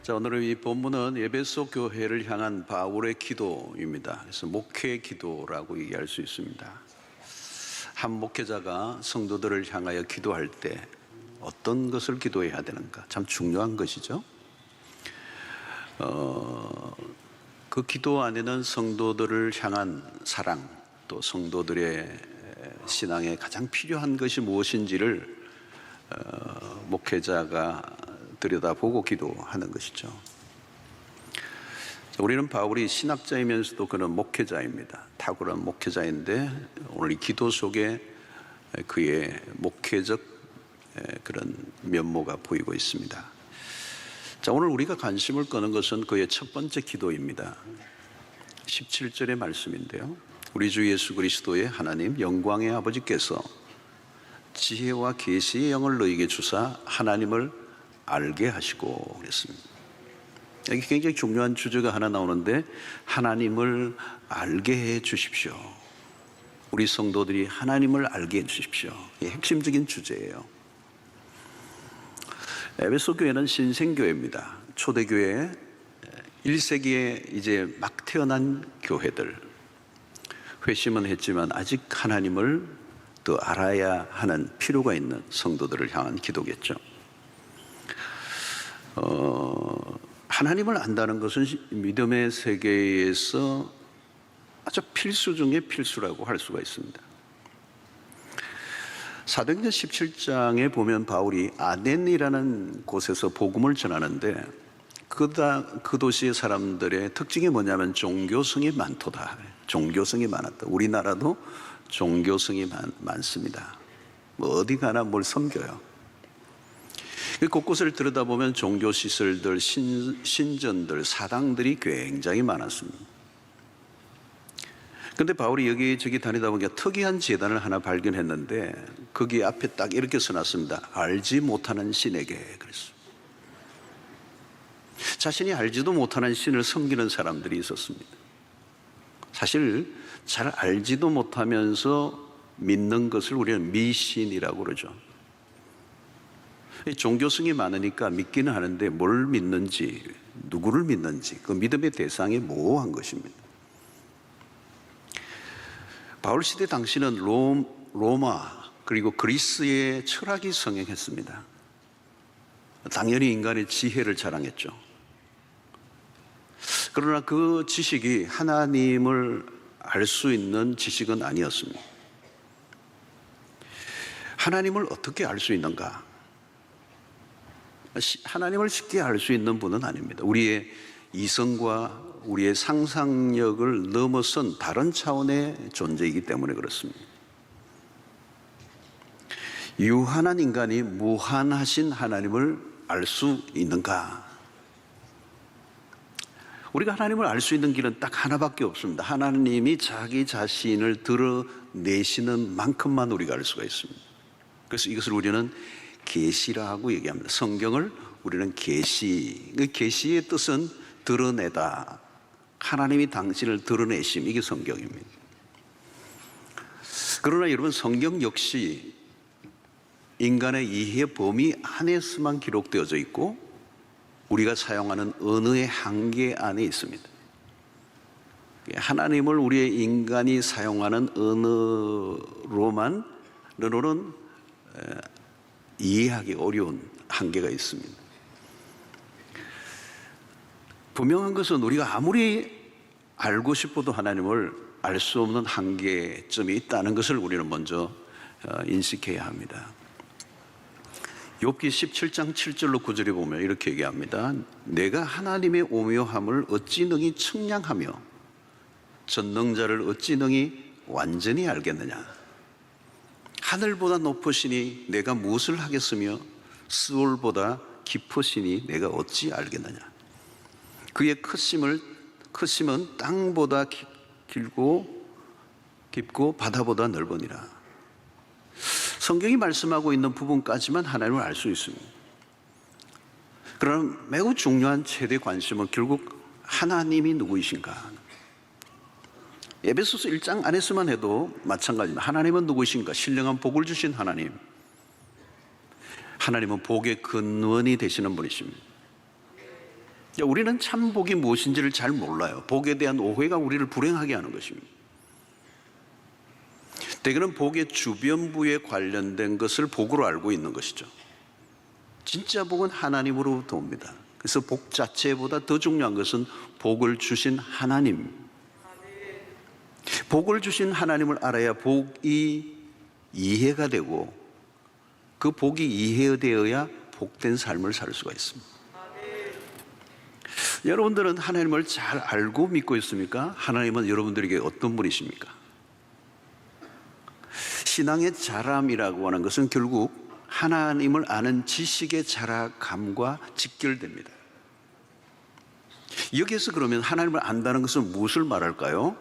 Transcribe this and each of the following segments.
자, 오늘 이 본문은 에베소 교회를 향한 바울의 기도입니다. 그래서 목회 기도라고 얘기할 수 있습니다. 한 목회자가 성도들을 향하여 기도할 때 어떤 것을 기도해야 되는가, 참 중요한 것이죠. 그 기도 안에는 성도들을 향한 사랑, 또 성도들의 신앙에 가장 필요한 것이 무엇인지를 목회자가 들여다보고 기도하는 것이죠. 우리는 바울이 신학자이면서도 그는 목회자입니다. 탁월한 목회자인데 오늘 이 기도 속에 그의 목회적 그런 면모가 보이고 있습니다. 자, 오늘 우리가 관심을 끄는 것은 그의 첫 번째 기도입니다. 17절의 말씀인데요, 우리 주 예수 그리스도의 하나님 영광의 아버지께서 지혜와 계시의 영을 너희에게 주사 하나님을 알게 하시고 그랬습니다. 여기 굉장히 중요한 주제가 하나 나오는데, 하나님을 알게 해 주십시오. 우리 성도들이 하나님을 알게 해 주십시오. 이게 핵심적인 주제예요. 에베소 교회는 신생교회입니다. 초대교회 1세기에 이제 막 태어난 교회들, 회심은 했지만 아직 하나님을 더 알아야 하는 필요가 있는 성도들을 향한 기도겠죠. 하나님을 안다는 것은 믿음의 세계에서 아주 필수 중에 필수라고 할 수가 있습니다. 사도행전 17장에 보면 바울이 아덴이라는 곳에서 복음을 전하는데 그 도시의 사람들의 특징이 뭐냐면 종교성이 많도다. 종교성이 많았다. 우리나라도 종교성이 많습니다. 뭐 어디 가나 뭘 섬겨요. 곳곳을 들여다보면 종교시설들, 신전들, 사당들이 굉장히 많았습니다. 그런데 바울이 여기저기 다니다 보니까 특이한 제단을 하나 발견했는데 거기 앞에 딱 이렇게 써놨습니다. 알지 못하는 신에게. 그랬어요. 자신이 알지도 못하는 신을 섬기는 사람들이 있었습니다. 사실 잘 알지도 못하면서 믿는 것을 우리는 미신이라고 그러죠. 종교성이 많으니까 믿기는 하는데 뭘 믿는지, 누구를 믿는지, 그 믿음의 대상이 모호한 것입니다. 바울 시대 당시는 로마 그리고 그리스의 철학이 성행했습니다. 당연히 인간의 지혜를 자랑했죠. 그러나 그 지식이 하나님을 알 수 있는 지식은 아니었습니다. 하나님을 어떻게 알 수 있는가? 하나님을 쉽게 알 수 있는 분은 아닙니다. 우리의 이성과 우리의 상상력을 넘어선 다른 차원의 존재이기 때문에 그렇습니다. 유한한 인간이 무한하신 하나님을 알 수 있는가? 우리가 하나님을 알 수 있는 길은 딱 하나밖에 없습니다. 하나님이 자기 자신을 드러내시는 만큼만 우리가 알 수가 있습니다. 그래서 이것을 우리는 계시라고 얘기합니다. 성경을 우리는 계시, 그 계시의 뜻은 드러내다. 하나님이 당신을 드러내심, 이게 성경입니다. 그러나 여러분, 성경 역시 인간의 이해 범위 안에서만 기록되어져 있고 우리가 사용하는 언어의 한계 안에 있습니다. 하나님을 우리의 인간이 사용하는 언어로는 이해하기 어려운 한계가 있습니다. 분명한 것은 우리가 아무리 알고 싶어도 하나님을 알 수 없는 한계점이 있다는 것을 우리는 먼저 인식해야 합니다. 욥기 17장 7절로 9절에 보면 이렇게 얘기합니다. 내가 하나님의 오묘함을 어찌 능히 측량하며 전능자를 어찌 능히 완전히 알겠느냐. 하늘보다 높으시니 내가 무엇을 하겠으며 스올보다 깊으시니 내가 어찌 알겠느냐. 그의 크심은 땅보다 깊고 바다보다 넓으니라. 성경이 말씀하고 있는 부분까지만 하나님을 알 수 있습니다. 그러나 매우 중요한 최대 관심은 결국 하나님이 누구이신가. 에베소서 1장 안에서만 해도 마찬가지입니다. 하나님은 누구이신가? 신령한 복을 주신 하나님. 하나님은 복의 근원이 되시는 분이십니다. 우리는 참 복이 무엇인지를 잘 몰라요. 복에 대한 오해가 우리를 불행하게 하는 것입니다. 대개는 복의 주변부에 관련된 것을 복으로 알고 있는 것이죠. 진짜 복은 하나님으로부터 옵니다. 그래서 복 자체보다 더 중요한 것은 복을 주신 하나님. 복을 주신 하나님을 알아야 복이 이해가 되고 그 복이 이해되어야 복된 삶을 살 수가 있습니다. 여러분들은 하나님을 잘 알고 믿고 있습니까? 하나님은 여러분들에게 어떤 분이십니까? 신앙의 자람이라고 하는 것은 결국 하나님을 아는 지식의 자라감과 직결됩니다. 여기에서 그러면 하나님을 안다는 것은 무엇을 말할까요?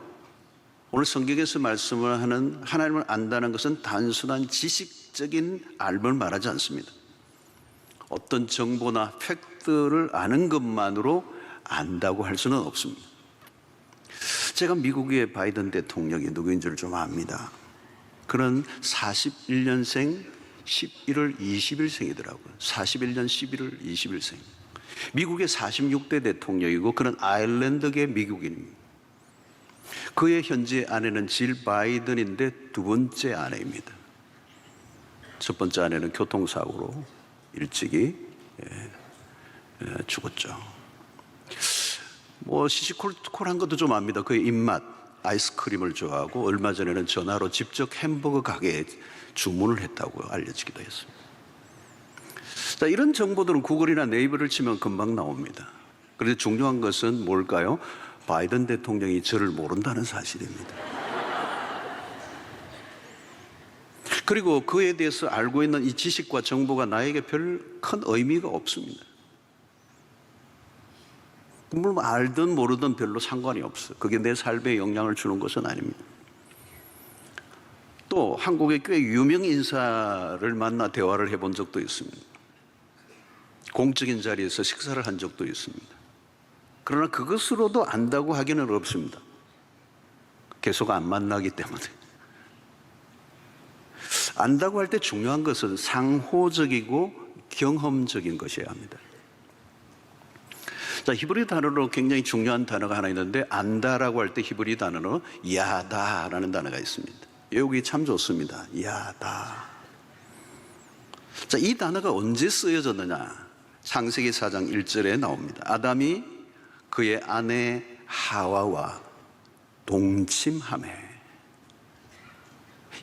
오늘 성경에서 말씀을 하는 하나님을 안다는 것은 단순한 지식적인 알을 말하지 않습니다. 어떤 정보나 팩트를 아는 것만으로 안다고 할 수는 없습니다. 제가 미국의 바이든 대통령이 누구인지를 좀 압니다. 그는 41년생 11월 20일생이더라고요. 41년 11월 20일생. 미국의 46대 대통령이고 그는 아일랜드계 미국인입니다. 그의 현재 아내는 질 바이든인데 두 번째 아내입니다. 첫 번째 아내는 교통사고로 일찍이 죽었죠. 시시콜콜한 것도 좀 압니다. 그의 입맛. 아이스크림을 좋아하고 얼마 전에는 전화로 직접 햄버거 가게에 주문을 했다고 알려지기도 했습니다. 자, 이런 정보들은 구글이나 네이버를 치면 금방 나옵니다. 그런데 중요한 것은 뭘까요? 바이든 대통령이 저를 모른다는 사실입니다. 그리고 그에 대해서 알고 있는 이 지식과 정보가 나에게 별 큰 의미가 없습니다. 물론 알든 모르든 별로 상관이 없어요. 그게 내 삶에 영향을 주는 것은 아닙니다. 또 한국의 꽤 유명 인사를 만나 대화를 해본 적도 있습니다. 공적인 자리에서 식사를 한 적도 있습니다. 그러나 그것으로도 안다고 하기는 어렵습니다. 계속 안 만나기 때문에. 안다고 할 때 중요한 것은 상호적이고 경험적인 것이어야 합니다. 자, 히브리 단어로 굉장히 중요한 단어가 하나 있는데 안다라고 할 때 히브리 단어로 야다라는 단어가 있습니다. 여기 참 좋습니다. 야다. 자, 이 단어가 언제 쓰여졌느냐? 창세기 4장 1절에 나옵니다. 아담이 그의 아내 하와와 동침하매.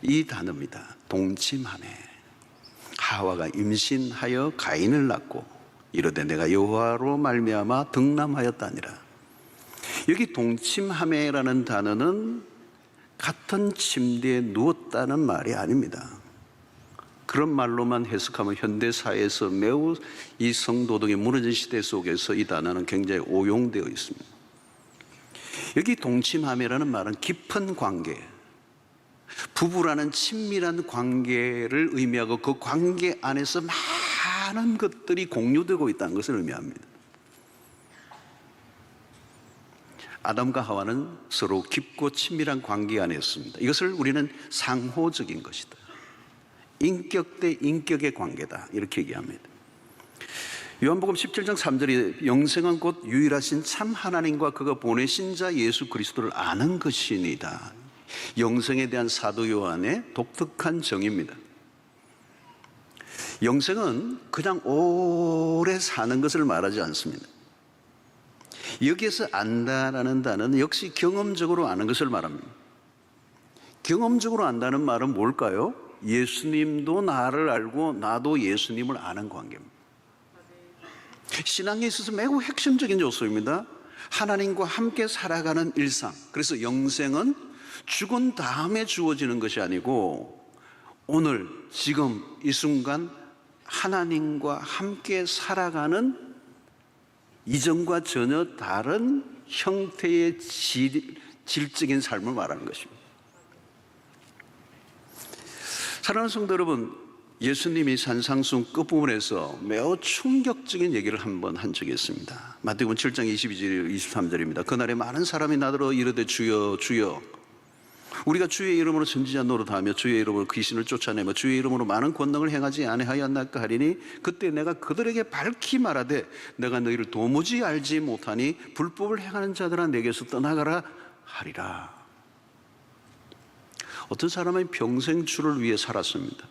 이 단어입니다. 동침하매. 하와가 임신하여 가인을 낳고 이르되 내가 여호와로 말미암아 득남하였다니라. 여기 동침하매라는 단어는 같은 침대에 누웠다는 말이 아닙니다. 그런 말로만 해석하면 현대사회에서 매우 이 성도덕이 무너진 시대 속에서 이 단어는 굉장히 오용되어 있습니다. 여기 동침하매라는 말은 깊은 관계, 부부라는 친밀한 관계를 의미하고 그 관계 안에서 많은 것들이 공유되고 있다는 것을 의미합니다. 아담과 하와는 서로 깊고 친밀한 관계 안에 있습니다. 이것을 우리는 상호적인 것이다, 인격 대 인격의 관계다, 이렇게 얘기합니다. 요한복음 17장 3절에 영생은 곧 유일하신 참 하나님과 그가 보내신 자 예수 그리스도를 아는 것이니이다. 영생에 대한 사도 요한의 독특한 정의입니다. 영생은 그냥 오래 사는 것을 말하지 않습니다. 여기에서 안다라는 단어는 역시 경험적으로 아는 것을 말합니다. 경험적으로 안다는 말은 뭘까요? 예수님도 나를 알고 나도 예수님을 아는 관계입니다. 신앙에 있어서 매우 핵심적인 요소입니다. 하나님과 함께 살아가는 일상. 그래서 영생은 죽은 다음에 주어지는 것이 아니고 오늘 지금 이 순간 하나님과 함께 살아가는 이전과 전혀 다른 형태의 질적인 삶을 말하는 것입니다. 사랑하는 성도 여러분, 예수님이 산상순 끝부분에서 매우 충격적인 얘기를 한번 한 적이 있습니다. 마태복음 7장 22절 23절입니다. 그날에 많은 사람이 나더러 이르되 주여 주여 우리가 주의 이름으로 선지자 노릇하며 주의 이름으로 귀신을 쫓아내며 주의 이름으로 많은 권능을 행하지 아니하였나까 하리니 그때 내가 그들에게 밝히 말하되 내가 너희를 도무지 알지 못하니 불법을 행하는 자들아 내게서 떠나가라 하리라. 어떤 사람은 평생 주를 위해 살았습니다.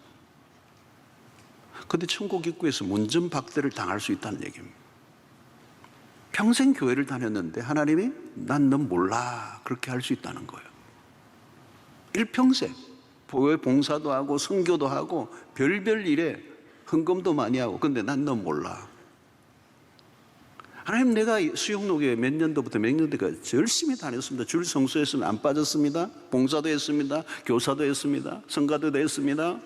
그런데 천국 입구에서 문전박대를 당할 수 있다는 얘기입니다. 평생 교회를 다녔는데 하나님이 난 넌 몰라 그렇게 할 수 있다는 거예요. 일평생 교회 봉사도 하고 선교도 하고 별별 일에 헌금도 많이 하고 근데 난 넌 몰라. 하나님 내가 수영록에 몇 년도부터 몇 년도까지 열심히 다녔습니다. 줄 성수했으면 안 빠졌습니다. 봉사도 했습니다. 교사도 했습니다. 성가도 했습니다.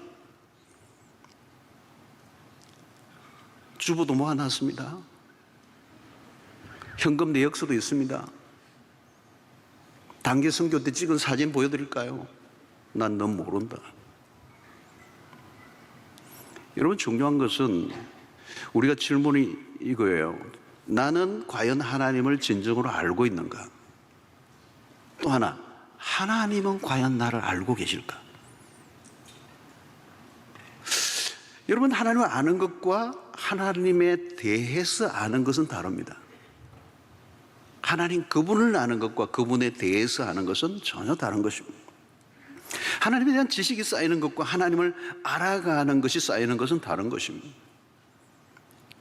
주보도 모아놨습니다. 현금 내역서도 있습니다. 단기 선교 때 찍은 사진 보여드릴까요? 난 넌 모른다. 여러분 중요한 것은 우리가 질문이 이거예요. 나는 과연 하나님을 진정으로 알고 있는가? 또 하나, 하나님은 과연 나를 알고 계실까? 여러분 하나님을 아는 것과 하나님에 대해서 아는 것은 다릅니다. 하나님 그분을 아는 것과 그분에 대해서 아는 것은 전혀 다른 것입니다. 하나님에 대한 지식이 쌓이는 것과 하나님을 알아가는 것이 쌓이는 것은 다른 것입니다.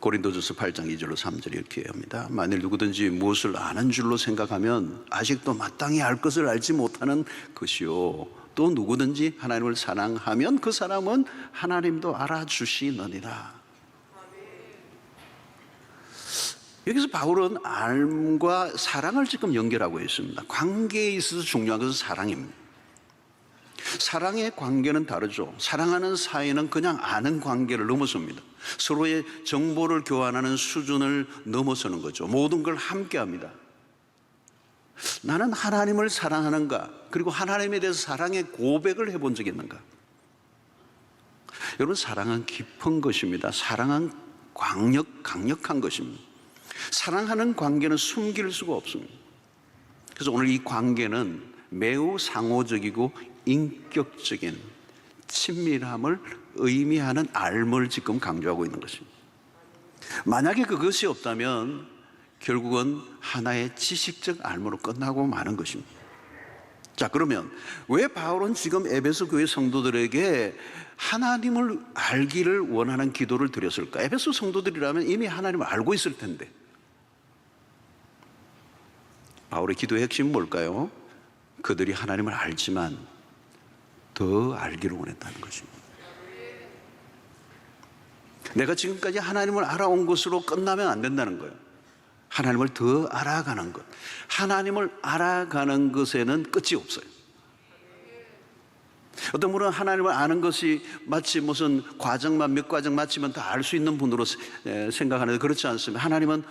고린도전서 8장 2절로 3절에 이렇게 합니다. 만일 누구든지 무엇을 아는 줄로 생각하면 아직도 마땅히 알 것을 알지 못하는 것이요 또 누구든지 하나님을 사랑하면 그 사람은 하나님도 알아주시느니라. 여기서 바울은 알과 사랑을 지금 연결하고 있습니다. 관계에 있어서 중요한 것은 사랑입니다. 사랑의 관계는 다르죠. 사랑하는 사이는 그냥 아는 관계를 넘어섭니다. 서로의 정보를 교환하는 수준을 넘어서는 거죠. 모든 걸 함께 합니다. 나는 하나님을 사랑하는가? 그리고 하나님에 대해서 사랑의 고백을 해본 적이 있는가? 여러분 사랑은 깊은 것입니다. 사랑은 강력한 것입니다. 사랑하는 관계는 숨길 수가 없습니다. 그래서 오늘 이 관계는 매우 상호적이고 인격적인 친밀함을 의미하는 알을 지금 강조하고 있는 것입니다. 만약에 그것이 없다면 결국은 하나의 지식적 알무로 끝나고 마는 것입니다. 자, 그러면 왜 바울은 지금 에베소 교회 성도들에게 하나님을 알기를 원하는 기도를 드렸을까? 에베소 성도들이라면 이미 하나님을 알고 있을 텐데 바울의 기도의 핵심은 뭘까요? 그들이 하나님을 알지만 더 알기를 원했다는 것입니다. 내가 지금까지 하나님을 알아온 것으로 끝나면 안 된다는 거예요. 하나님을 더 알아가는 것. 하나님을 알아가는 것에는 끝이 없어요. 어떤 분은 하나님을 아는 것이 마치 무슨 과정만 몇 과정 마치면 다 알 수 있는 분으로 생각하는데 그렇지 않습니다. 하나님은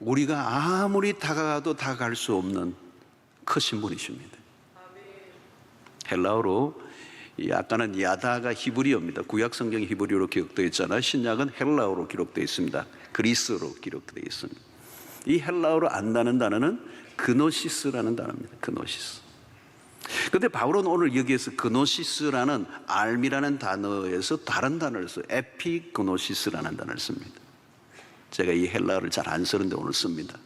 우리가 아무리 다가가도 다가갈 수 없는 크신 분이십니다. 헬라어로 아까는 야다가 히브리어입니다. 구약 성경 히브리어로 기록되어 있잖아요. 신약은 헬라어로 기록되어 있습니다. 그리스어로 기록되어 있습니다. 이 헬라어로 안다는 단어는 그노시스라는 단어입니다. 그노시스. 그런데 바울은 오늘 여기에서 그노시스라는 알미라는 단어에서 다른 단어를 써요. 에피그노시스라는 단어를 씁니다. 제가 이 헬라어를 잘 안 쓰는데 오늘 씁니다.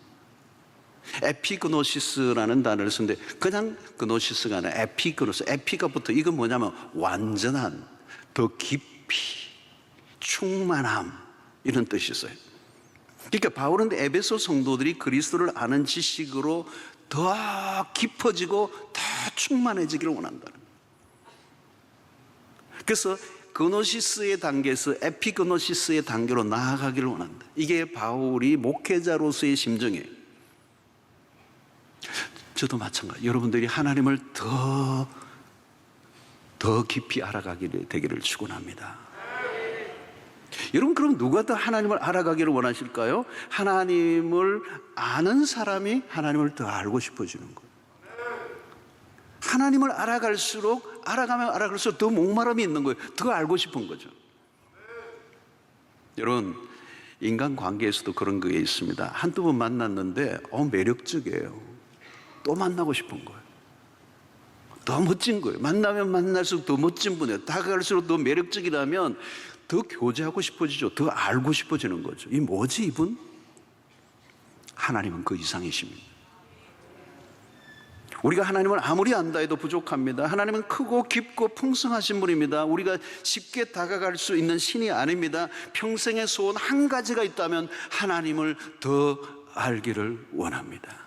에피그노시스라는 단어를 쓰는데 그냥 그노시스가 아니라 에피그노스. 에피가 붙어 이건 뭐냐면 완전한, 더 깊이, 충만함 이런 뜻이 있어요. 그러니까 바울은 에베소 성도들이 그리스도를 아는 지식으로 더 깊어지고 더 충만해지기를 원한다는 거예요. 그래서 그노시스의 단계에서 에피그노시스의 단계로 나아가기를 원한다. 이게 바울이 목회자로서의 심정이에요. 저도 마찬가지. 여러분들이 하나님을 더 깊이 알아가기를 되기를 축원합니다. 여러분, 그럼 누가 더 하나님을 알아가기를 원하실까요? 하나님을 아는 사람이 하나님을 더 알고 싶어지는 거예요. 하나님을 알아가면 알아갈수록 더 목마름이 있는 거예요. 더 알고 싶은 거죠. 여러분, 인간관계에서도 그런 게 있습니다. 한두 번 만났는데 매력적이에요. 또 만나고 싶은 거예요. 더 멋진 거예요. 만나면 만날수록 더 멋진 분이에요. 다가갈수록 더 매력적이라면 더 교제하고 싶어지죠. 더 알고 싶어지는 거죠. 이 뭐지 이분? 하나님은 그 이상이십니다. 우리가 하나님을 아무리 안다 해도 부족합니다. 하나님은 크고 깊고 풍성하신 분입니다. 우리가 쉽게 다가갈 수 있는 신이 아닙니다. 평생의 소원 한 가지가 있다면 하나님을 더 알기를 원합니다.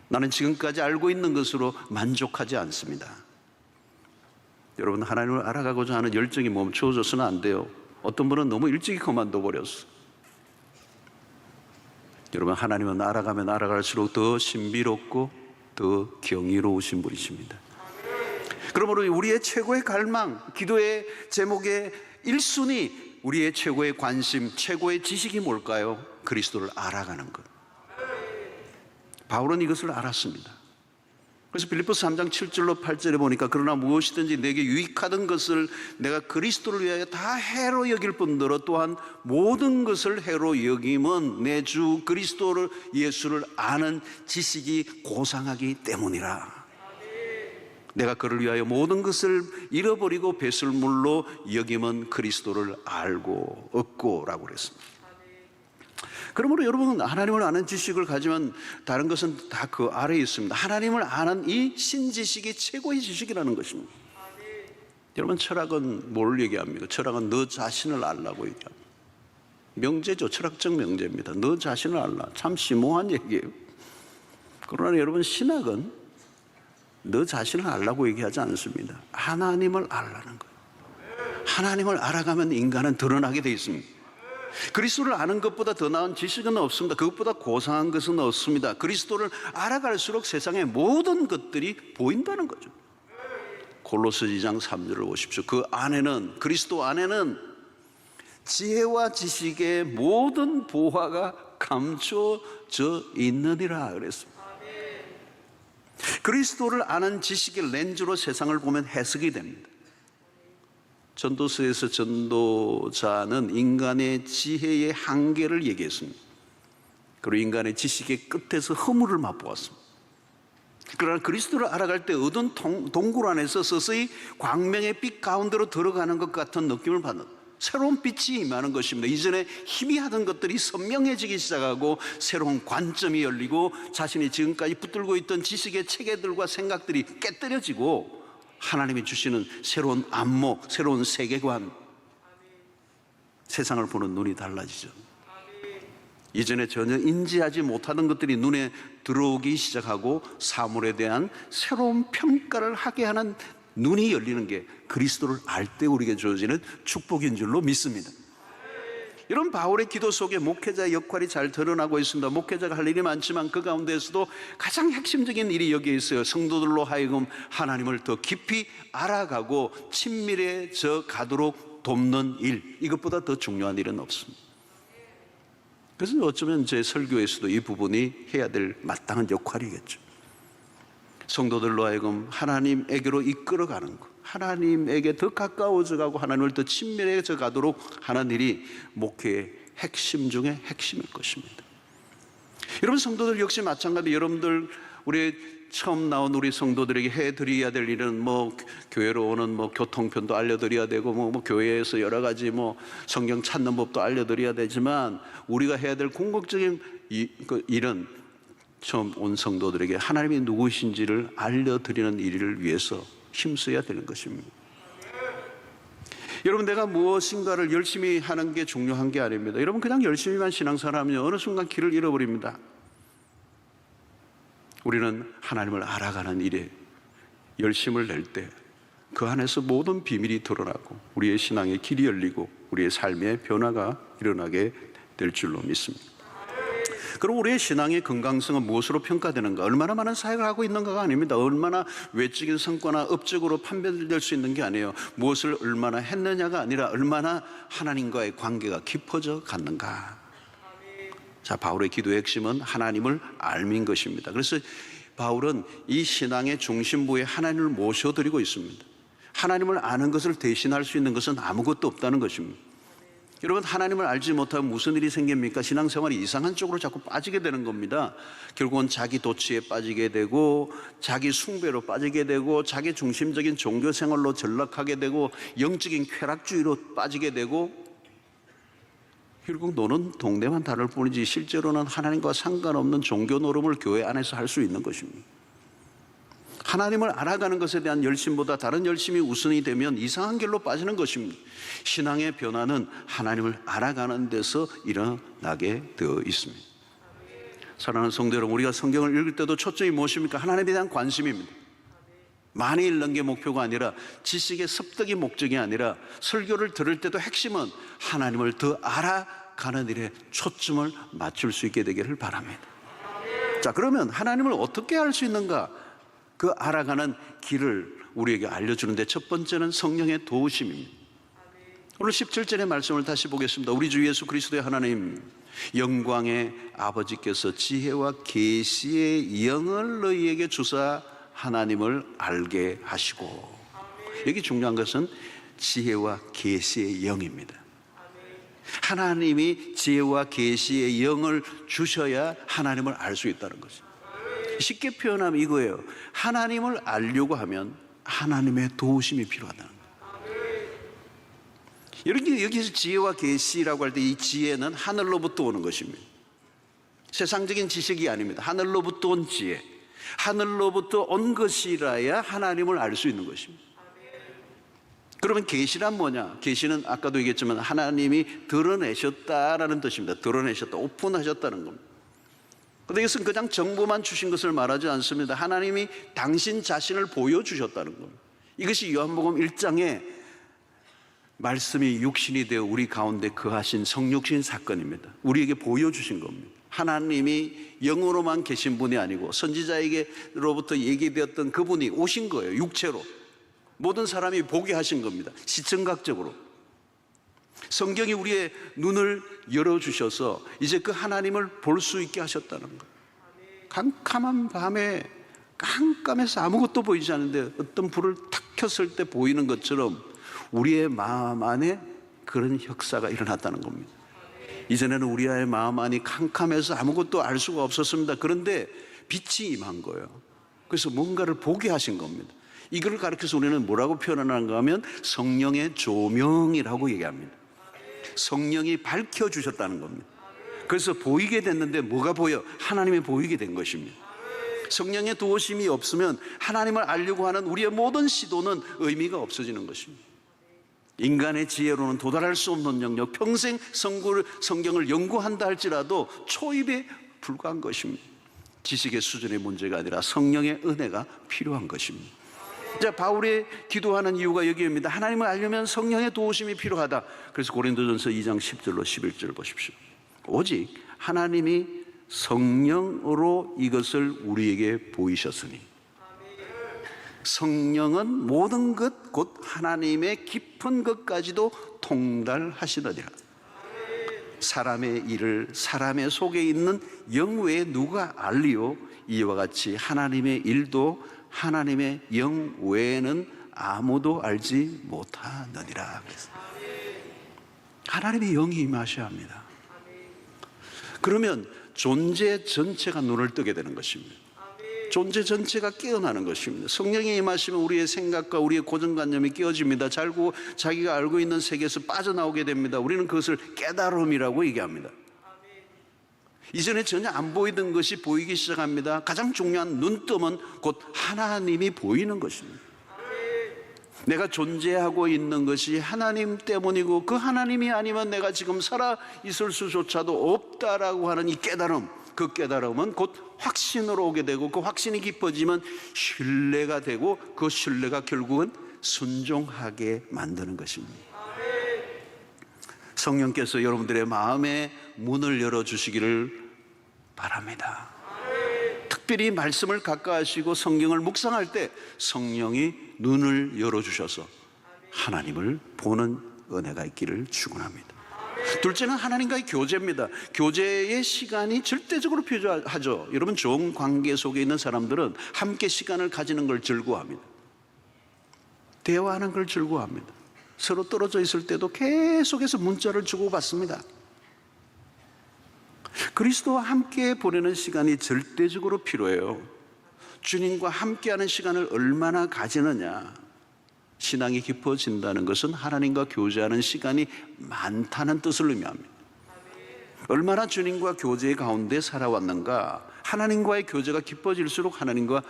나는 지금까지 알고 있는 것으로 만족하지 않습니다. 여러분, 하나님을 알아가고자 하는 열정이 멈춰져서는 안 돼요. 어떤 분은 너무 일찍이 그만둬 버렸어. 여러분, 하나님은 알아가면 알아갈수록 더 신비롭고 더 경이로우신 분이십니다. 그러므로 우리의 최고의 갈망, 기도의 제목의 1순위, 우리의 최고의 관심, 최고의 지식이 뭘까요? 그리스도를 알아가는 것. 바울은 이것을 알았습니다. 그래서 빌립보서 3장 7절로 8절에 보니까 그러나 무엇이든지 내게 유익하던 것을 내가 그리스도를 위하여 다 해로 여길 뿐더러 또한 모든 것을 해로 여김은 내 주 그리스도를 예수를 아는 지식이 고상하기 때문이라. 내가 그를 위하여 모든 것을 잃어버리고 배설물로 여김은 그리스도를 알고 얻고라고 그랬습니다. 그러므로 여러분, 하나님을 아는 지식을 가지면 다른 것은 다 그 아래에 있습니다. 하나님을 아는 이 신지식이 최고의 지식이라는 것입니다. 여러분, 철학은 뭘 얘기합니까? 철학은 너 자신을 알라고 얘기합니다. 명제죠. 철학적 명제입니다. 너 자신을 알라. 참 심오한 얘기예요. 그러나 여러분, 신학은 너 자신을 알라고 얘기하지 않습니다. 하나님을 알라는 거예요. 하나님을 알아가면 인간은 드러나게 되어 있습니다. 그리스도를 아는 것보다 더 나은 지식은 없습니다. 그것보다 고상한 것은 없습니다. 그리스도를 알아갈수록 세상의 모든 것들이 보인다는 거죠. 골로새 2장 3절을 보십시오. 그 안에는, 그리스도 안에는 지혜와 지식의 모든 보화가 감춰져 있느니라 그랬습니다. 그리스도를 아는 지식의 렌즈로 세상을 보면 해석이 됩니다. 전도서에서 전도자는 인간의 지혜의 한계를 얘기했습니다. 그리고 인간의 지식의 끝에서 허물을 맛보았습니다. 그러나 그리스도를 알아갈 때 어두운 동굴 안에서 서서히 광명의 빛 가운데로 들어가는 것 같은 느낌을 받는 새로운 빛이 임하는 것입니다. 이전에 희미하던 것들이 선명해지기 시작하고 새로운 관점이 열리고 자신이 지금까지 붙들고 있던 지식의 체계들과 생각들이 깨뜨려지고 하나님이 주시는 새로운 안목, 새로운 세계관, 세상을 보는 눈이 달라지죠. 이전에 전혀 인지하지 못하던 것들이 눈에 들어오기 시작하고 사물에 대한 새로운 평가를 하게 하는 눈이 열리는 게 그리스도를 알 때 우리에게 주어지는 축복인 줄로 믿습니다. 이런 바울의 기도 속에 목회자의 역할이 잘 드러나고 있습니다. 목회자가 할 일이 많지만 그 가운데에서도 가장 핵심적인 일이 여기에 있어요. 성도들로 하여금 하나님을 더 깊이 알아가고 친밀해져 가도록 돕는 일, 이것보다 더 중요한 일은 없습니다. 그래서 어쩌면 제 설교에서도 이 부분이 해야 될 마땅한 역할이겠죠. 성도들로 하여금 하나님에게로 이끌어가는 것, 하나님에게 더 가까워져 가고 하나님을 더 친밀해져 가도록 하는 일이 목회의 핵심 중에 핵심일 것입니다. 여러분, 성도들 역시 마찬가지. 여러분들, 우리 처음 나온 우리 성도들에게 해드려야 될 일은 교회로 오는 교통편도 알려드려야 되고 교회에서 여러 가지 성경 찾는 법도 알려드려야 되지만, 우리가 해야 될 궁극적인 일은 처음 온 성도들에게 하나님이 누구신지를 알려드리는 일을 위해서 힘써야 되는 것입니다. 여러분, 내가 무엇인가를 열심히 하는 게 중요한 게 아닙니다. 여러분, 그냥 열심히만 신앙생활하면 어느 순간 길을 잃어버립니다. 우리는 하나님을 알아가는 일에 열심을 낼 때 그 안에서 모든 비밀이 드러나고 우리의 신앙의 길이 열리고 우리의 삶의 변화가 일어나게 될 줄로 믿습니다. 그럼 우리의 신앙의 건강성은 무엇으로 평가되는가? 얼마나 많은 사역을 하고 있는가가 아닙니다. 얼마나 외적인 성과나 업적으로 판별될 수 있는 게 아니에요. 무엇을 얼마나 했느냐가 아니라 얼마나 하나님과의 관계가 깊어져 갔는가. 자, 바울의 기도의 핵심은 하나님을 알민 것입니다. 그래서 바울은 이 신앙의 중심부에 하나님을 모셔드리고 있습니다. 하나님을 아는 것을 대신할 수 있는 것은 아무것도 없다는 것입니다. 여러분, 하나님을 알지 못하면 무슨 일이 생깁니까? 신앙생활이 이상한 쪽으로 자꾸 빠지게 되는 겁니다. 결국은 자기 도취에 빠지게 되고 자기 숭배로 빠지게 되고 자기 중심적인 종교생활로 전락하게 되고 영적인 쾌락주의로 빠지게 되고, 결국 너는 동네만 다를 뿐이지 실제로는 하나님과 상관없는 종교 노름을 교회 안에서 할 수 있는 것입니다. 하나님을 알아가는 것에 대한 열심보다 다른 열심이 우선이 되면 이상한 길로 빠지는 것입니다. 신앙의 변화는 하나님을 알아가는 데서 일어나게 되어 있습니다. 사랑하는 성도 여러분, 우리가 성경을 읽을 때도 초점이 무엇입니까? 하나님에 대한 관심입니다. 많이 읽는 게 목표가 아니라, 지식의 습득이 목적이 아니라, 설교를 들을 때도 핵심은 하나님을 더 알아가는 일에 초점을 맞출 수 있게 되기를 바랍니다. 자, 그러면 하나님을 어떻게 알 수 있는가? 그 알아가는 길을 우리에게 알려주는데 첫 번째는 성령의 도우심입니다. 오늘 17절의 말씀을 다시 보겠습니다. 우리 주 예수 그리스도의 하나님, 영광의 아버지께서 지혜와 계시의 영을 너희에게 주사 하나님을 알게 하시고. 여기 중요한 것은 지혜와 계시의 영입니다. 하나님이 지혜와 계시의 영을 주셔야 하나님을 알 수 있다는 것입니다. 쉽게 표현하면 이거예요. 하나님을 알려고 하면 하나님의 도우심이 필요하다는 거예요. 여기서 지혜와 계시라고 할 때 이 지혜는 하늘로부터 오는 것입니다. 세상적인 지식이 아닙니다. 하늘로부터 온 지혜, 하늘로부터 온 것이라야 하나님을 알 수 있는 것입니다. 그러면 계시란 뭐냐? 계시는 아까도 얘기했지만 하나님이 드러내셨다라는 뜻입니다. 드러내셨다, 오픈하셨다는 겁니다. 그런데 이것은 그냥 정보만 주신 것을 말하지 않습니다. 하나님이 당신 자신을 보여주셨다는 겁니다. 이것이 요한복음 1장에 말씀이 육신이 되어 우리 가운데 거하신 성육신 사건입니다. 우리에게 보여주신 겁니다. 하나님이 영으로만 계신 분이 아니고 선지자에게로부터 얘기되었던 그분이 오신 거예요. 육체로. 모든 사람이 보게 하신 겁니다. 시청각적으로. 성경이 우리의 눈을 열어주셔서 이제 그 하나님을 볼 수 있게 하셨다는 거예요. 캄캄한 밤에 깜깜해서 아무것도 보이지 않는데 어떤 불을 탁 켰을 때 보이는 것처럼 우리의 마음 안에 그런 역사가 일어났다는 겁니다. 이전에는 우리의 마음 안이 캄캄해서 아무것도 알 수가 없었습니다. 그런데 빛이 임한 거예요. 그래서 뭔가를 보게 하신 겁니다. 이걸 가르쳐서 우리는 뭐라고 표현하는가 하면 성령의 조명이라고 얘기합니다. 성령이 밝혀주셨다는 겁니다. 그래서 보이게 됐는데 뭐가 보여? 하나님이 보이게 된 것입니다. 성령의 도우심이 없으면 하나님을 알려고 하는 우리의 모든 시도는 의미가 없어지는 것입니다. 인간의 지혜로는 도달할 수 없는 영역, 평생 성경을 연구한다 할지라도 초입에 불과한 것입니다. 지식의 수준의 문제가 아니라 성령의 은혜가 필요한 것입니다. 자, 바울이 기도하는 이유가 여기입니다. 하나님을 알려면 성령의 도우심이 필요하다. 그래서 고린도전서 2장 10절로 11절 보십시오. 오직 하나님이 성령으로 이것을 우리에게 보이셨으니 성령은 모든 것 곧 하나님의 깊은 것까지도 통달하시느니라. 사람의 일을 사람의 속에 있는 영 외에 누가 알리요? 이와 같이 하나님의 일도 하나님의 영 외에는 아무도 알지 못하느니라. 하나님의 영이 임하셔야 합니다. 그러면 존재 전체가 눈을 뜨게 되는 것입니다. 존재 전체가 깨어나는 것입니다. 성령이 임하시면 우리의 생각과 우리의 고정관념이 깨어집니다. 자기가 알고 있는 세계에서 빠져나오게 됩니다. 우리는 그것을 깨달음이라고 얘기합니다. 이전에 전혀 안 보이던 것이 보이기 시작합니다. 가장 중요한 눈뜸은 곧 하나님이 보이는 것입니다. 내가 존재하고 있는 것이 하나님 때문이고 그 하나님이 아니면 내가 지금 살아 있을 수조차도 없다라고 하는 이 깨달음, 그 깨달음은 곧 확신으로 오게 되고 그 확신이 깊어지면 신뢰가 되고 그 신뢰가 결국은 순종하게 만드는 것입니다. 성령께서 여러분들의 마음의 문을 열어주시기를 바랍니다. 특별히 말씀을 가까이하시고 성경을 묵상할 때 성령이 눈을 열어주셔서 하나님을 보는 은혜가 있기를 축원합니다. 둘째는 하나님과의 교제입니다. 교제의 시간이 절대적으로 필요하죠. 여러분, 좋은 관계 속에 있는 사람들은 함께 시간을 가지는 걸 즐거워합니다. 대화하는 걸 즐거워합니다. 서로 떨어져 있을 때도 계속해서 문자를 주고받습니다. 그리스도와 함께 보내는 시간이 절대적으로 필요해요. 주님과 함께하는 시간을 얼마나 가지느냐. 신앙이 깊어진다는 것은 하나님과 교제하는 시간이 많다는 뜻을 의미합니다. 얼마나 주님과 교제 가운데 살아왔는가. 하나님과의 교제가 깊어질수록 하나님과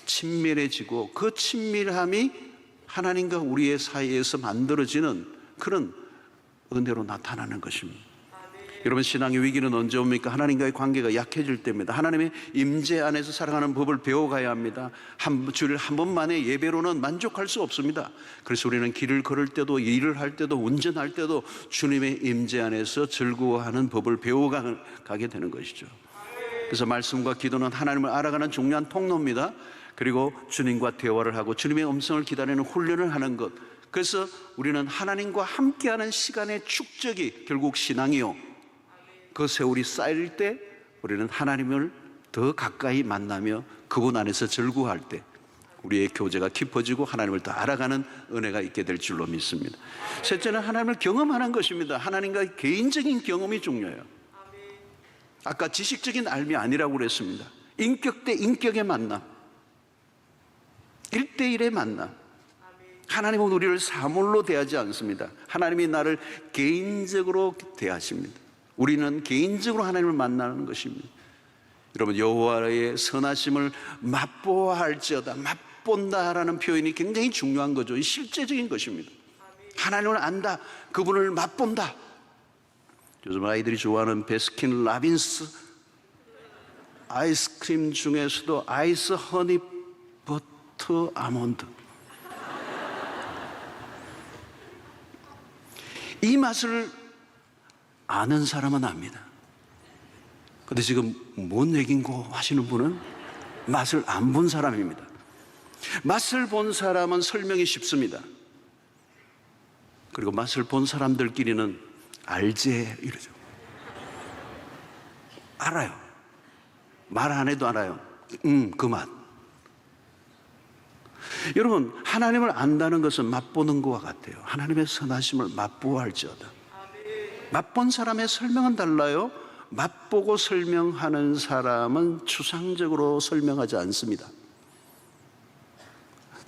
친밀해지고 그 친밀함이 하나님과 우리의 사이에서 만들어지는 그런 은혜로 나타나는 것입니다. 여러분, 신앙의 위기는 언제 옵니까? 하나님과의 관계가 약해질 때입니다. 하나님의 임재 안에서 살아가는 법을 배워가야 합니다. 주일 한 번만의 예배로는 만족할 수 없습니다. 그래서 우리는 길을 걸을 때도 일을 할 때도 운전할 때도 주님의 임재 안에서 즐거워하는 법을 배워가게 되는 것이죠. 그래서 말씀과 기도는 하나님을 알아가는 중요한 통로입니다. 그리고 주님과 대화를 하고 주님의 음성을 기다리는 훈련을 하는 것. 그래서 우리는 하나님과 함께하는 시간의 축적이 결국 신앙이요. 그 세월이 쌓일 때 우리는 하나님을 더 가까이 만나며 그분 안에서 즐거워할 때 우리의 교제가 깊어지고 하나님을 더 알아가는 은혜가 있게 될 줄로 믿습니다. 셋째는 하나님을 경험하는 것입니다. 하나님과의 개인적인 경험이 중요해요. 아까 지식적인 알미 아니라고 그랬습니다. 인격 대 인격의 만남, 1대1의 만남. 하나님은 우리를 사물로 대하지 않습니다. 하나님이 나를 개인적으로 대하십니다. 우리는 개인적으로 하나님을 만나는 것입니다. 여러분, 여호와의 선하심을 맛보아 할지어다. 맛본다라는 표현이 굉장히 중요한 거죠. 실제적인 것입니다. 하나님을 안다, 그분을 맛본다. 요즘 아이들이 좋아하는 베스킨 라빈스 아이스크림 중에서도 아이스 허니 버터 아몬드, 이 맛을 아는 사람은 압니다. 근데 지금 뭔 얘긴고 하시는 분은 맛을 안 본 사람입니다. 맛을 본 사람은 설명이 쉽습니다. 그리고 맛을 본 사람들끼리는 알제 이러죠. 알아요. 말 안 해도 알아요. 그 맛. 여러분, 하나님을 안다는 것은 맛보는 것과 같아요. 하나님의 선하심을 맛보아 할지어다. 맛본 사람의 설명은 달라요. 맛보고 설명하는 사람은 추상적으로 설명하지 않습니다.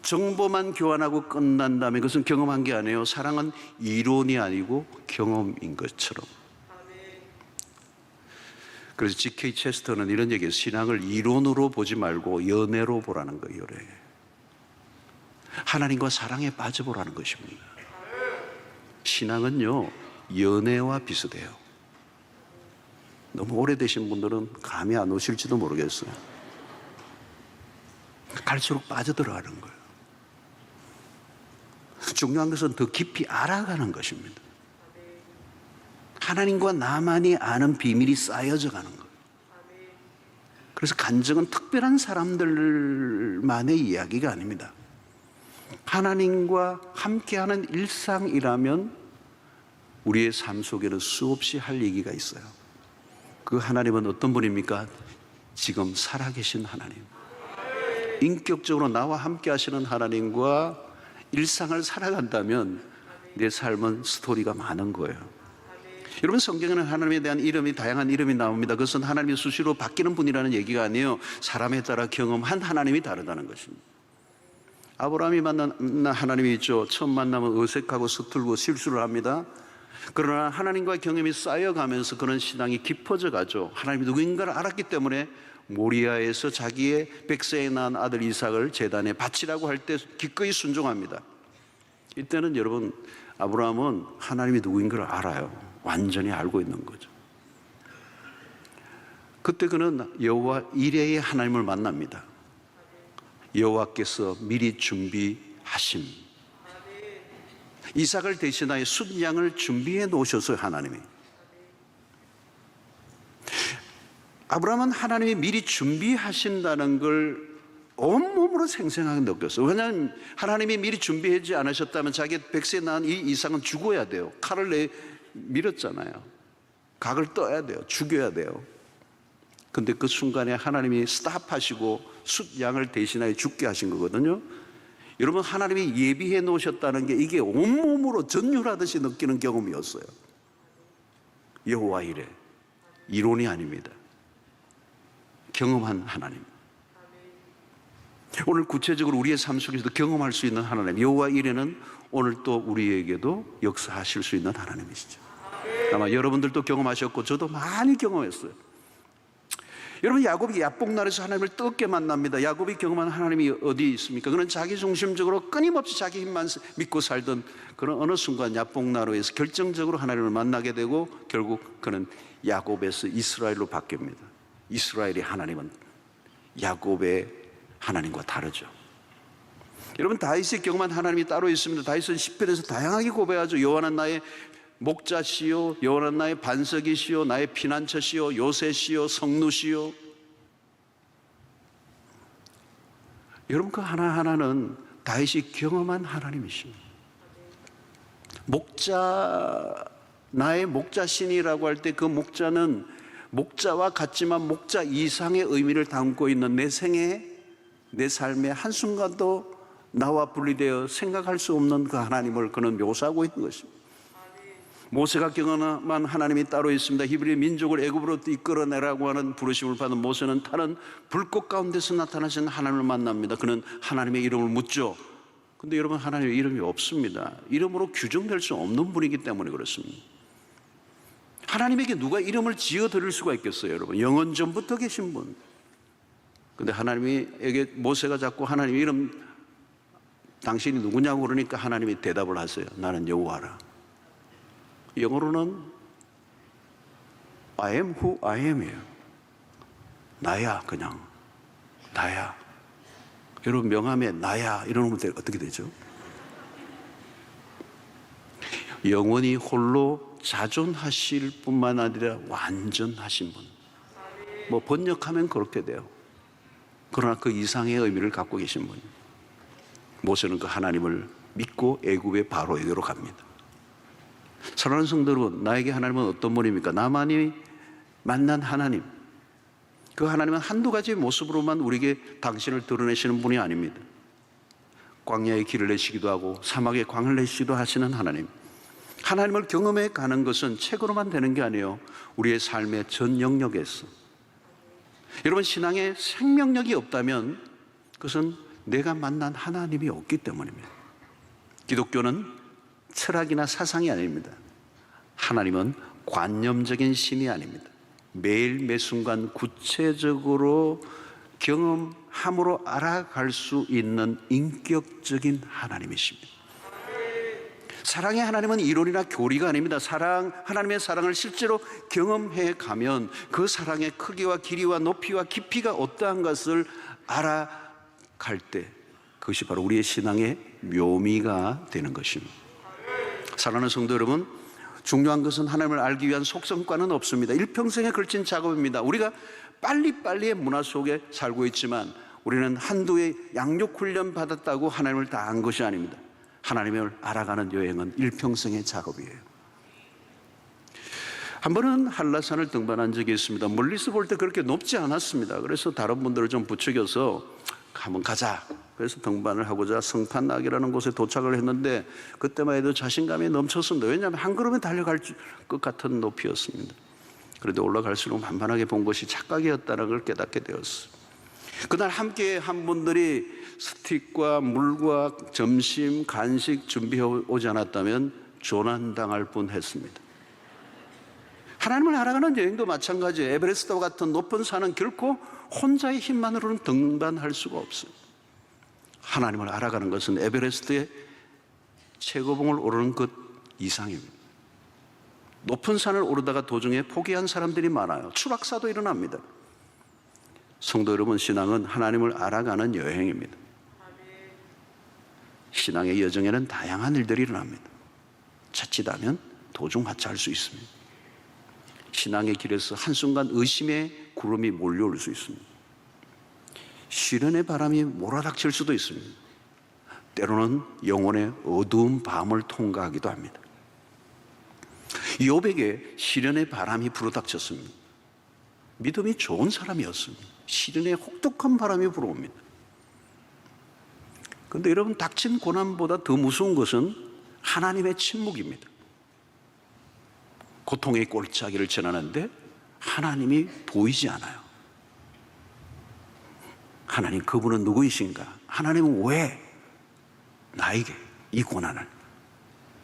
정보만 교환하고 끝난다면 그것은 경험한 게 아니에요. 사랑은 이론이 아니고 경험인 것처럼. 그래서 G.K. 체스터는 이런 얘기예요. 신앙을 이론으로 보지 말고 연애로 보라는 거예요. 하나님과 사랑에 빠져보라는 것입니다. 신앙은요, 연애와 비슷해요. 너무 오래되신 분들은 감이 안 오실지도 모르겠어요. 갈수록 빠져들어가는 거예요. 중요한 것은 더 깊이 알아가는 것입니다. 하나님과 나만이 아는 비밀이 쌓여져 가는 거예요. 그래서 간증은 특별한 사람들만의 이야기가 아닙니다. 하나님과 함께하는 일상이라면 우리의 삶 속에는 수없이 할 얘기가 있어요. 그 하나님은 어떤 분입니까? 지금 살아계신 하나님. 인격적으로 나와 함께 하시는 하나님과 일상을 살아간다면 내 삶은 스토리가 많은 거예요. 여러분, 성경에는 하나님에 대한 이름이, 다양한 이름이 나옵니다. 그것은 하나님이 수시로 바뀌는 분이라는 얘기가 아니에요. 사람에 따라 경험한 하나님이 다르다는 것입니다. 아브라함이 만난 하나님이 있죠. 처음 만나면 어색하고 서툴고 실수를 합니다. 그러나 하나님과의 경험이 쌓여가면서 그런 신앙이 깊어져 가죠. 하나님이 누구인가를 알았기 때문에 모리아에서 자기의 100세에 낳은 아들 이삭을 제단에 바치라고 할 때 기꺼이 순종합니다. 이때는 여러분, 아브라함은 하나님이 누구인가를 알아요. 완전히 알고 있는 거죠. 그때 그는 여호와 이레의 하나님을 만납니다. 여호와께서 미리 준비하심, 이삭을 대신하여 순양을 준비해 놓으셨어요. 하나님이. 아브라함은 하나님이 미리 준비하신다는 걸 온몸으로 생생하게 느꼈어요. 왜냐하면 하나님이 미리 준비하지 않으셨다면 자기 100세 낳은 이 이삭은 죽어야 돼요. 칼을 밀었잖아요. 각을 떠야 돼요. 죽여야 돼요. 근데 그 순간에 하나님이 스탑하시고 숫양을 대신하여 죽게 하신 거거든요. 여러분, 하나님이 예비해 놓으셨다는 게 이게 온몸으로 전율하듯이 느끼는 경험이었어요. 여호와 이레, 이론이 아닙니다. 경험한 하나님. 오늘 구체적으로 우리의 삶 속에서도 경험할 수 있는 하나님, 여호와 이레는 오늘 또 우리에게도 역사하실 수 있는 하나님이시죠. 아마 여러분들도 경험하셨고 저도 많이 경험했어요. 여러분, 야곱이 야복날에서 하나님을 뜨겁게 만납니다. 야곱이 경험한 하나님이 어디 있습니까? 그는 자기중심적으로 끊임없이 자기 힘만 믿고 살던 그런 어느 순간 야복나루에서 결정적으로 하나님을 만나게 되고 결국 그는 야곱에서 이스라엘로 바뀝니다. 이스라엘의 하나님은 야곱의 하나님과 다르죠. 여러분, 다윗이 경험한 하나님이 따로 있습니다. 다윗은 10편에서 다양하게 고백하죠. 여호와는 나의 목자시요, 여호와는 나의 반석이시요, 나의 피난처시요, 요새시요, 성루시요. 여러분, 그 하나하나는 다윗이 경험한 하나님이십니다. 목자, 나의 목자신이라고 할 때 그 목자는 목자와 같지만 목자 이상의 의미를 담고 있는 내 생애, 내 삶의 한순간도 나와 분리되어 생각할 수 없는 그 하나님을 그는 묘사하고 있는 것입니다. 모세가 경험한 하나님이 따로 있습니다. 히브리 민족을 애굽으로 이끌어내라고 하는 부르심을 받은 모세는 타는 불꽃 가운데서 나타나신 하나님을 만납니다. 그는 하나님의 이름을 묻죠. 근데 여러분, 하나님의 이름이 없습니다. 이름으로 규정될 수 없는 분이기 때문에 그렇습니다. 하나님에게 누가 이름을 지어 드릴 수가 있겠어요, 여러분? 영원 전부터 계신 분. 근데 하나님에게 모세가 자꾸 하나님 이름 당신이 누구냐고 그러니까 하나님이 대답을 하세요. 나는 여호와라. 영어로는 I am who I am이에요. 나야, 그냥 나야. 여러분, 명함에 나야 이러면 어떻게 되죠? 영원히 홀로 자존하실 뿐만 아니라 완전하신 분. 뭐 번역하면 그렇게 돼요. 그러나 그 이상의 의미를 갖고 계신 분. 모세는 그 하나님을 믿고 애굽의 바로에게로 갑니다. 사랑하는 성도 여러분, 나에게 하나님은 어떤 분입니까? 나만이 만난 하나님. 그 하나님은 한두 가지의 모습으로만 우리에게 당신을 드러내시는 분이 아닙니다. 광야에 길을 내시기도 하고 사막에 광을 내시기도 하시는 하나님. 하나님을 경험해 가는 것은 책으로만 되는 게 아니에요. 우리의 삶의 전 영역에서. 여러분, 신앙에 생명력이 없다면 그것은 내가 만난 하나님이 없기 때문입니다. 기독교는 철학이나 사상이 아닙니다. 하나님은 관념적인 신이 아닙니다. 매일 매순간 구체적으로 경험함으로 알아갈 수 있는 인격적인 하나님이십니다. 사랑의 하나님은 이론이나 교리가 아닙니다. 하나님의 사랑을 실제로 경험해 가면 그 사랑의 크기와 길이와 높이와 깊이가 어떠한 것을 알아갈 때 그것이 바로 우리의 신앙의 묘미가 되는 것입니다. 사랑하는 성도 여러분, 중요한 것은 하나님을 알기 위한 속성과는 없습니다. 일평생에 걸친 작업입니다. 우리가 빨리빨리의 문화 속에 살고 있지만 우리는 한두해 양육훈련 받았다고 하나님을 다 안 것이 아닙니다. 하나님을 알아가는 여행은 일평생의 작업이에요. 한 번은 한라산을 등반한 적이 있습니다. 멀리서 볼 때 그렇게 높지 않았습니다. 그래서 다른 분들을 좀 부추겨서 한번 가자. 그래서 등반을 하고자 성탄나기라는 곳에 도착을 했는데 그때만 해도 자신감이 넘쳤습니다. 왜냐하면 한 걸음에 달려갈 것 같은 높이였습니다. 그런데 올라갈수록 만만하게 본 것이 착각이었다는 걸 깨닫게 되었어요. 그날 함께 한 분들이 스틱과 물과 점심, 간식 준비해 오지 않았다면 조난당할 뻔했습니다. 하나님을 알아가는 여행도 마찬가지예요. 에베레스트와 같은 높은 산은 결코 혼자의 힘만으로는 등반할 수가 없어요. 하나님을 알아가는 것은 에베레스트의 최고봉을 오르는 것 이상입니다. 높은 산을 오르다가 도중에 포기한 사람들이 많아요. 추락사도 일어납니다. 성도 여러분, 신앙은 하나님을 알아가는 여행입니다. 신앙의 여정에는 다양한 일들이 일어납니다. 자칫하면 도중 하차할 수 있습니다. 신앙의 길에서 한순간 의심의 구름이 몰려올 수 있습니다. 시련의 바람이 몰아닥칠 수도 있습니다. 때로는 영혼의 어두운 밤을 통과하기도 합니다. 욥에게 시련의 바람이 불어닥쳤습니다. 믿음이 좋은 사람이었습니다. 시련의 혹독한 바람이 불어옵니다. 그런데 여러분, 닥친 고난보다 더 무서운 것은 하나님의 침묵입니다. 고통의 골짜기를 지나는데 하나님이 보이지 않아요. 하나님, 그분은 누구이신가? 하나님은 왜 나에게 이 고난을,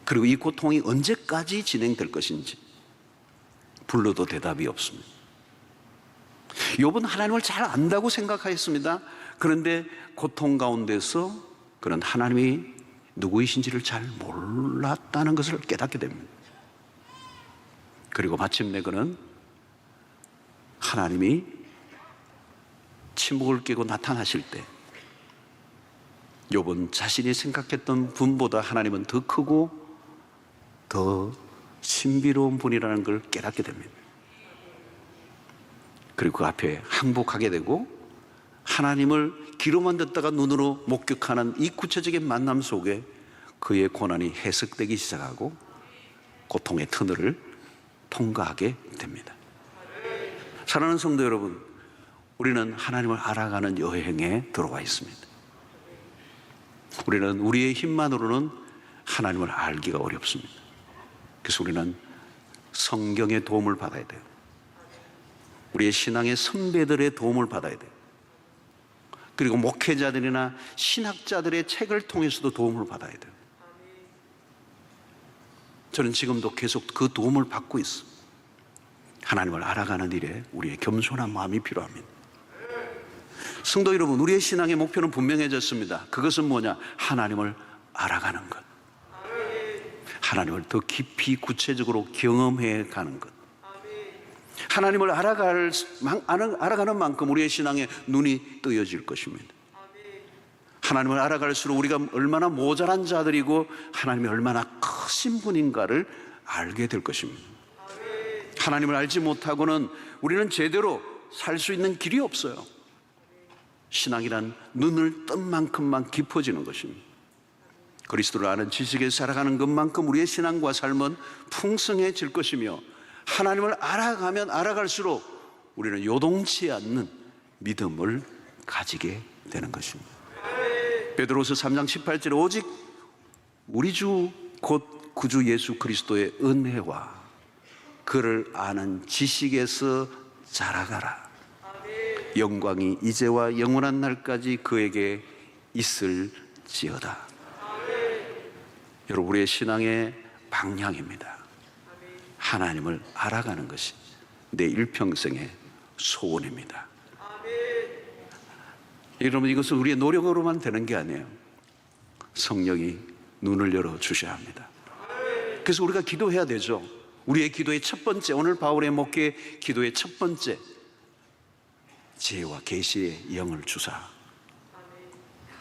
그리고 이 고통이 언제까지 진행될 것인지 불러도 대답이 없습니다. 욥은 하나님을 잘 안다고 생각하였습니다. 그런데 고통 가운데서 그런 하나님이 누구이신지를 잘 몰랐다는 것을 깨닫게 됩니다. 그리고 마침내 그는 하나님이 침묵을 깨고 나타나실 때 욥은 자신이 생각했던 분보다 하나님은 더 크고 더 신비로운 분이라는 걸 깨닫게 됩니다. 그리고 그 앞에 항복하게 되고 하나님을 귀로만 듣다가 눈으로 목격하는 이 구체적인 만남 속에 그의 고난이 해석되기 시작하고 고통의 터널을 통과하게 됩니다. 사랑하는 성도 여러분, 우리는 하나님을 알아가는 여행에 들어와 있습니다. 우리는 우리의 힘만으로는 하나님을 알기가 어렵습니다. 그래서 우리는 성경의 도움을 받아야 돼요. 우리의 신앙의 선배들의 도움을 받아야 돼요. 그리고 목회자들이나 신학자들의 책을 통해서도 도움을 받아야 돼요. 저는 지금도 계속 그 도움을 받고 있습니다. 하나님을 알아가는 일에 우리의 겸손한 마음이 필요합니다. 성도 여러분, 우리의 신앙의 목표는 분명해졌습니다. 그것은 뭐냐? 하나님을 알아가는 것. 하나님을 더 깊이 구체적으로 경험해 가는 것. 하나님을 알아가는 만큼 우리의 신앙의 눈이 뜨여질 것입니다. 하나님을 알아갈수록 우리가 얼마나 모자란 자들이고 하나님이 얼마나 크신 분인가를 알게 될 것입니다. 하나님을 알지 못하고는 우리는 제대로 살 수 있는 길이 없어요. 신앙이란 눈을 뜬 만큼만 깊어지는 것입니다. 그리스도를 아는 지식에 살아가는 것만큼 우리의 신앙과 삶은 풍성해질 것이며 하나님을 알아가면 알아갈수록 우리는 요동치 않는 믿음을 가지게 되는 것입니다. 베드로서 3장 18절에 오직 우리 주 곧 구주 예수 그리스도의 은혜와 그를 아는 지식에서 자라가라. 영광이 이제와 영원한 날까지 그에게 있을지어다. 여러분, 우리의 신앙의 방향입니다. 하나님을 알아가는 것이 내 일평생의 소원입니다. 여러분, 이것은 우리의 노력으로만 되는 게 아니에요. 성령이 눈을 열어 주셔야 합니다. 그래서 우리가 기도해야 되죠. 우리의 기도의 첫 번째, 오늘 바울의 목회 기도의 첫 번째, 지혜와 계시의 영을 주사.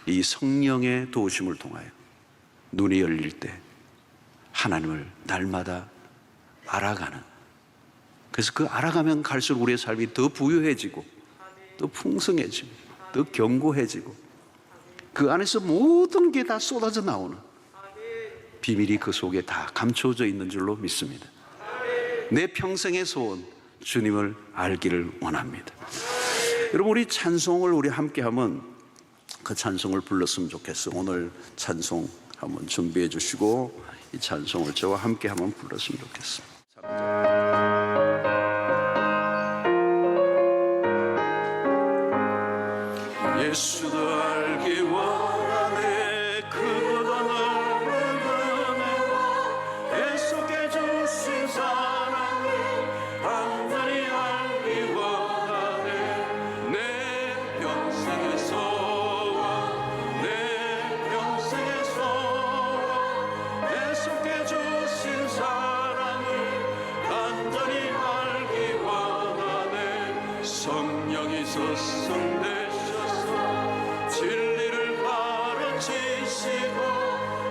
이 성령의 도우심을 통하여 눈이 열릴 때 하나님을 날마다 알아가는, 그래서 그 알아가면 갈수록 우리의 삶이 더 부유해지고 더 풍성해지고 더 견고해지고 그 안에서 모든 게 다 쏟아져 나오는 비밀이 그 속에 다 감춰져 있는 줄로 믿습니다. 내 평생의 소원, 주님을 알기를 원합니다. 여러분, 우리 찬송을 우리 함께 하면 그 찬송을 불렀으면 좋겠어. 오늘 찬송 한번 준비해 주시고 이 찬송을 저와 함께 한번 불렀으면 좋겠습니다. 예수도 알기 원하네. 그보다 넓은 은혜와 애속해 주신 사랑을 간절히 알기 원하네. 내 평생의 소원, 내 평생의 소원, 애속해 주신 사랑을 간절히 알기 원하네. 성령이 소성되 진리를 가르치시고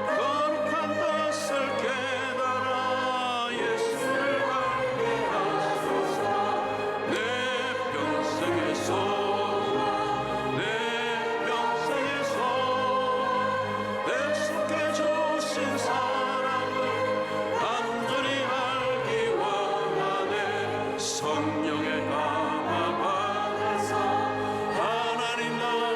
거룩한 뜻을 깨달아 예수를 알게 하소서. 내 평생의 소원, 내 평생의 소원, 애속해 주신 사랑을 간절히 알기 원하네. 성령의 감화 받아서 하나님 나를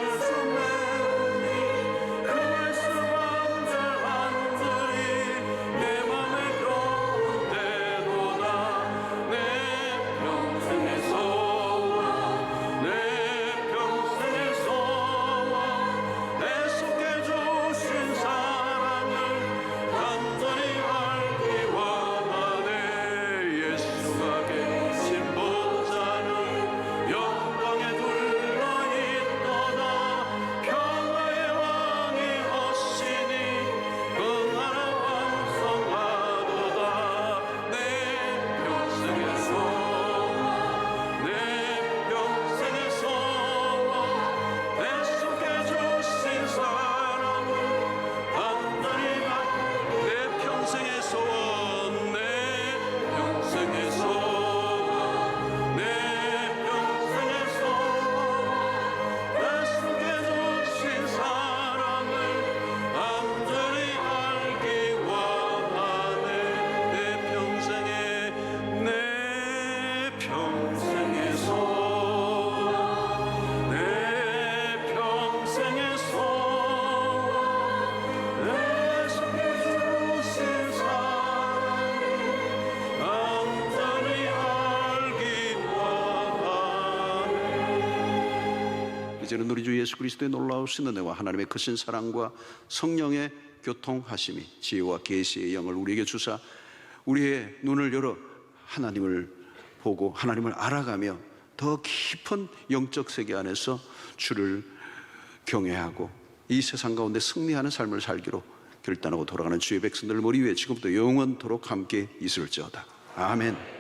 이제는 우리 주 예수 그리스도의 놀라우신 은혜와 하나님의 크신 사랑과 성령의 교통하심이 지혜와 계시의 영을 우리에게 주사 우리의 눈을 열어 하나님을 보고 하나님을 알아가며 더 깊은 영적 세계 안에서 주를 경외하고 이 세상 가운데 승리하는 삶을 살기로 결단하고 돌아가는 주의 백성들 머리 위에 지금부터 영원토록 함께 있을지어다. 아멘.